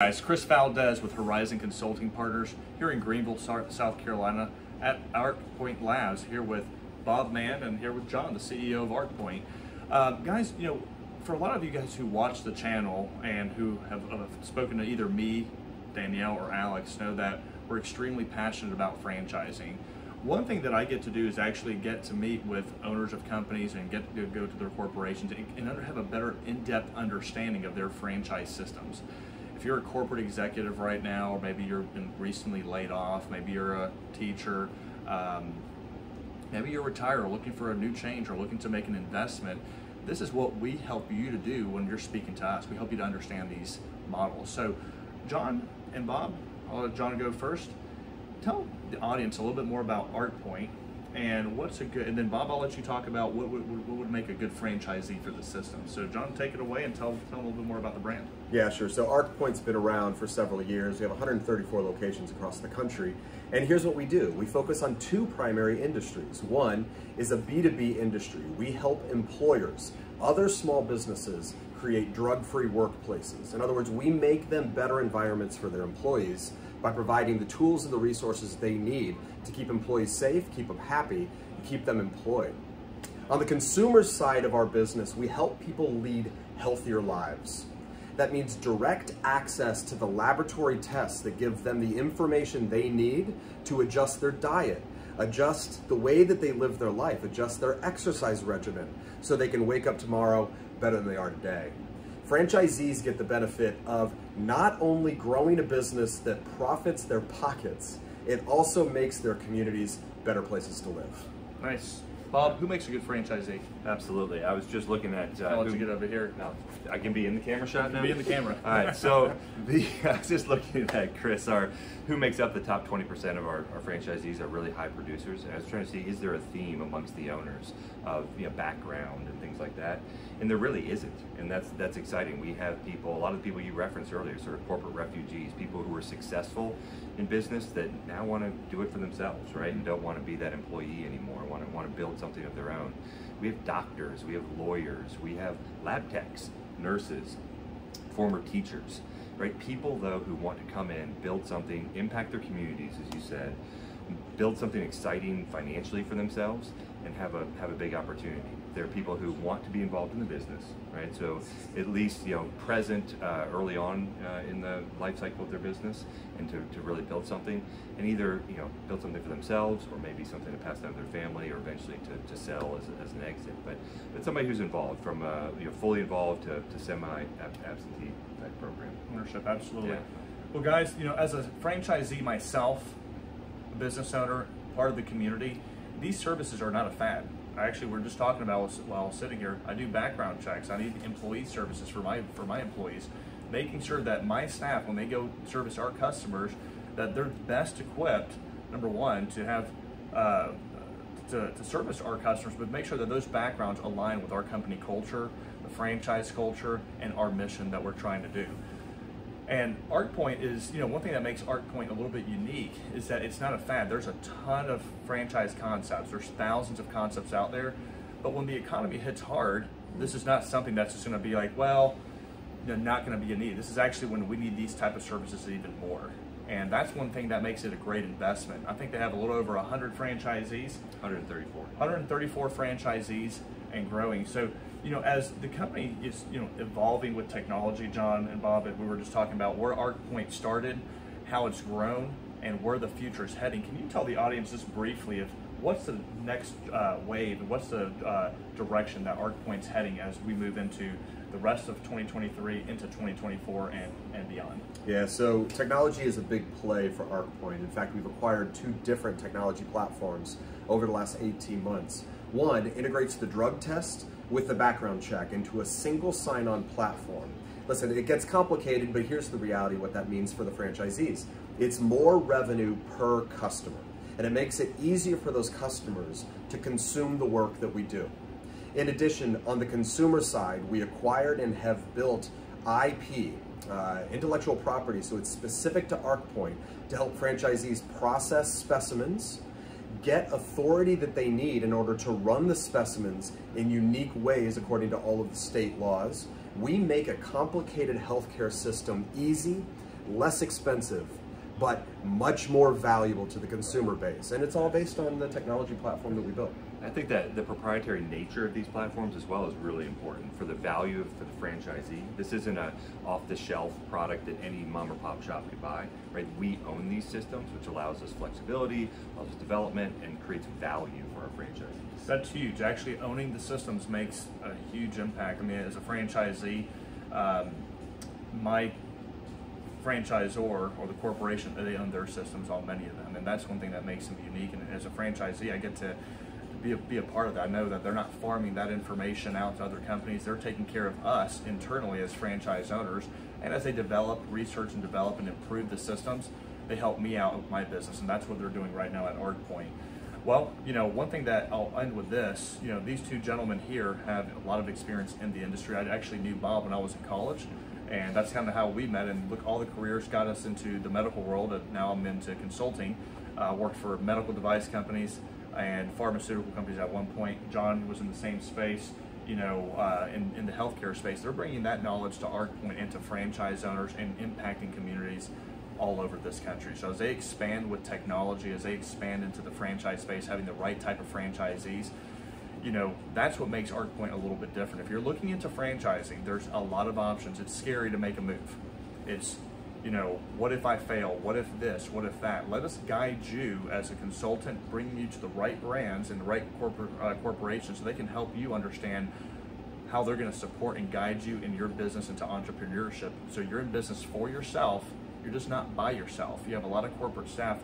Guys, Chris Valdez with Horizon Consulting Partners here in Greenville, South Carolina at ARCPoint Labs, here with Bob Mann and here with John, the CEO of ARCPoint. Guys, for a lot of you guys who watch the channel and who have spoken to either me, Danielle, or Alex, know that we're extremely passionate about franchising. One thing that I get to do is actually get to meet with owners of companies and get to go to their corporations and have a better in-depth understanding of their franchise systems. If you're a corporate executive right now, or maybe you've been recently laid off, maybe you're a teacher, maybe you're retired or looking for a new change or looking to make an investment, this is what we help you to do when you're speaking to us. We help you to understand these models. So John and Bob, I'll let John go first. Tell the audience a little bit more about ARCPoint and what's a good, and then Bob, I'll let you talk about what would make a good franchisee for the system. So John, take it away and tell them a little bit more about the brand. Yeah, sure. So ARCPoint's been around for several years. We have 134 locations across the country. And here's what we do. We focus on two primary industries. One is a B2B industry. We help employers, other small businesses, create drug-free workplaces. In other words, we make them better environments for their employees by providing the tools and the resources they need to keep employees safe, keep them happy, and keep them employed. On the consumer side of our business, we help people lead healthier lives. That means direct access to the laboratory tests that give them the information they need to adjust their diet, adjust the way that they live their life, adjust their exercise regimen so they can wake up tomorrow better than they are today. Franchisees get the benefit of not only growing a business that profits their pockets, it also makes their communities better places to live. Nice. Bob, who makes a good franchisee? Absolutely. I was just looking at... I'll let you get over here. No, I can be in the camera shot now? Be in the camera. All right, so I was just looking at Chris, who makes up the top 20% of our franchisees are really high producers. And I was trying to see, is there a theme amongst the owners of background and things like that? And there really isn't, and that's exciting. We have people, a lot of the people you referenced earlier, sort of corporate refugees, people who were successful in business that now want to do it for themselves, right? And don't want to be that employee anymore, want to build something of their own. We have doctors, we have lawyers, we have lab techs, nurses, former teachers, right? People though who want to come in, build something, impact their communities, as you said, build something exciting financially for themselves, and have a big opportunity. There are people who want to be involved in the business, right? So at least present early on in the life cycle of their business, and to really build something, and either build something for themselves, or maybe something to pass down to their family, or eventually to sell as an exit. But somebody who's involved, from fully involved to semi-absentee type program. Ownership, absolutely. Yeah. Well, guys, as a franchisee myself, a business owner, part of the community, these services are not a fad. Actually, we're just talking about while sitting here, I do background checks. I need employee services for my employees, making sure that my staff, when they go service our customers, that they're best equipped, number one, to have to service our customers, but make sure that those backgrounds align with our company culture, the franchise culture, and our mission that we're trying to do. And ARCPoint is, one thing that makes ARCPoint a little bit unique is that it's not a fad. There's a ton of franchise concepts. There's thousands of concepts out there. But when the economy hits hard, this is not something that's just going to be like, well, not going to be a need. This is actually when we need these type of services even more. And that's one thing that makes it a great investment. I think they have a little over 100 franchisees. 134. 134 franchisees and growing. So, as the company is, evolving with technology, John and Bob, we were just talking about where ARCPoint started, how it's grown, and where the future is heading. Can you tell the audience just briefly of what's the next wave, and what's the direction that ARCPoint's heading as we move into the rest of 2023 into 2024 and beyond? Yeah, so technology is a big play for ARCPoint. In fact, we've acquired 2 different technology platforms over the last 18 months. One integrates the drug test with the background check into a single sign-on platform. Listen, it gets complicated, but here's the reality what that means for the franchisees. It's more revenue per customer, and it makes it easier for those customers to consume the work that we do. In addition, on the consumer side, we acquired and have built IP, intellectual property, so it's specific to ARCPoint to help franchisees process specimens, get authority that they need in order to run the specimens in unique ways according to all of the state laws. We make a complicated healthcare system easy, less expensive, but much more valuable to the consumer base. And it's all based on the technology platform that we built. I think that the proprietary nature of these platforms as well is really important for the value for the franchisee. This isn't a off-the-shelf product that any mom or pop shop could buy, right? We own these systems, which allows us flexibility, allows us development, and creates value for our franchisees. That's huge. Actually, owning the systems makes a huge impact. I mean, as a franchisee, my franchisor or the corporation, they own their systems on many of them, and that's one thing that makes them unique. And as a franchisee, I get to be a part of that. I know that they're not farming that information out to other companies. They're taking care of us internally as franchise owners, and as they develop, research and develop and improve the systems, they help me out with my business, and that's what they're doing right now at ARCPoint. Well, you know, one thing that I'll end with this, you know, these two gentlemen here have a lot of experience in the industry. I actually knew Bob when I was in college, and that's kind of how we met. And look, all the careers got us into the medical world, and now I'm into consulting. Worked for medical device companies and pharmaceutical companies at one point. John was in the same space, you know, in the healthcare space. They're bringing that knowledge to ARCPoint into franchise owners and impacting communities all over this country. So as they expand with technology, as they expand into the franchise space, having the right type of franchisees, you know, that's what makes ARCPoint a little bit different. If you're looking into franchising, there's a lot of options. It's scary to make a move. It's, you know, what if I fail? What if this? What if that? Let us guide you as a consultant, bring you to the right brands and the right corporations so they can help you understand how they're going to support and guide you in your business into entrepreneurship. So you're in business for yourself. You're just not by yourself. You have a lot of corporate staff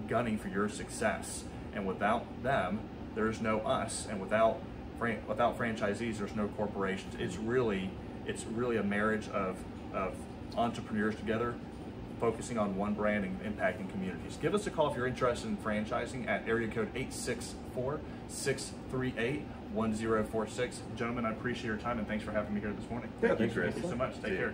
gunning for your success. And without them, there's no us. And without franchisees, there's no corporations. It's really a marriage of entrepreneurs together, focusing on one brand and impacting communities. Give us a call if you're interested in franchising at area code 864-638-1046. Gentlemen, I appreciate your time and thanks for having me here this morning. Yeah, thank you. Thank you so much. Take care.